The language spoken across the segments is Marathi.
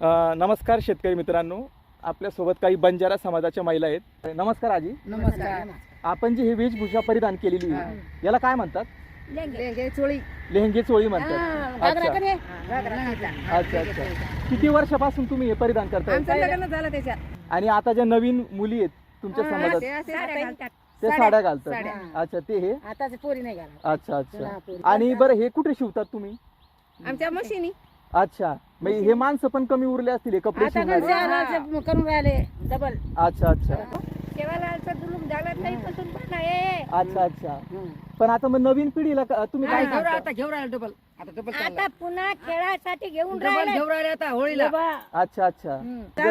नमस्कार शेतकरी मित्रांनो, आपल्यासोबत काही बंजारा समाजाच्या महिला आहेत. नमस्कार आजी. नमस्कार. आपण जी ही वेशभूषा परिधान केलेली आहे, याला काय म्हणतात? लेंगे चोळी. लेहंगे चोळी म्हणतात. अच्छा अच्छा. किती वर्षापासून तुम्ही हे परिधान करताय? आमचं लग्न झालं त्याच्यात. आणि आता ज्या नवीन मुली आहेत तुमच्या समाजात, ते साड्या घालतात. अच्छा, ते हे. आताच पोरी नाही घालत. अच्छा अच्छा. आणि बरं, हे कुठे शिवतात तुम्ही? आमच्या मशीनी. अच्छा, मग हे माणसं पण कमी उरले असतील हे कपडे आता शिवणारे. करून राहिले डबल. अच्छा अच्छा. अच्छा अच्छा. पण आता मग नवीन पिढीला तुम्ही काय सांगता? आता घेऊन राहिले डबल. आता डबल आता पुन्हा खेळासाठी घेऊन डबल राहिले. घेऊन राहिले आता होळीला. अच्छा अच्छा.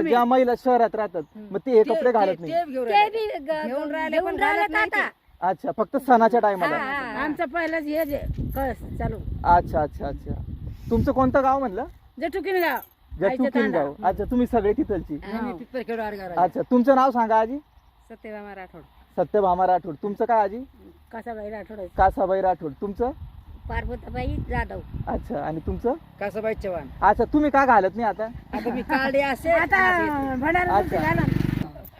ज्या महिला शहरात राहतात मग ते हे कपडे घालत नाही. ते घेऊन ते राहिले. बी घेऊन राहिले पण घेऊन घालत राहिलेत नाही आता. अच्छा, फक्त सणाच्या टायमाला. आमचं पहिलंच हे जे कळस चालू. अच्छा अच्छा अच्छा. तुमचं कोणतं गाव म्हणलं? जटुकीन गाव. जटुकीन गाव. अच्छा, तुम्ही सगळे तिथलची. आम्ही पिपर खेळ अच्छा, तुमचं नाव सांगा आजी. सत्यभामा राठोड. सत्यभामा राठोड. तुमचं काय आजी? कासाबाई राठोड. कासाबाई राठोड. तुमचं? पार्वतीबाई जाधव. अच्छा, आणि तुमचं? कासाबाई चव्हाण. अच्छा, तुम्ही का घालत नाही आता? आता मी काढे असे आता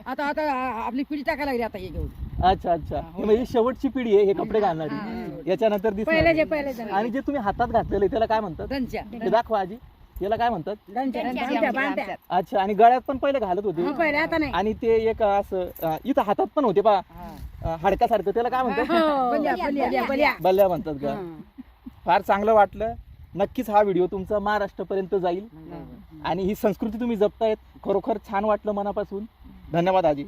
आता आता आपली पिढी टाकायला लागली आता हे घेऊन. अच्छा अच्छा. हे म्हणजे शेवटची पिढी आहे हे कपडे घालणारी. याच्यानंतर पहिले जे दिसणार. पहिले आणि जे तुम्ही हातात घातलेले त्याला काय म्हणतात? दंच्या. ते दाखवा आजी. याला काय म्हणतात? दंच्या. अच्छा. आणि गळ्यात पण पहिले घालत होते. पहिले आता नाही. आणि ते एक असं इथं हातात पण होते पा हाडकासारखं, त्याला काय म्हणतात? बल्ल्या म्हणतात का? फार चांगलं वाटलं. नक्कीच हा व्हिडिओ तुमचा महाराष्ट्रापर्यंत जाईल आणि ही संस्कृती तुम्ही जपतायत. खरोखर छान वाटलं मनापासून. धन्यवाद आजी.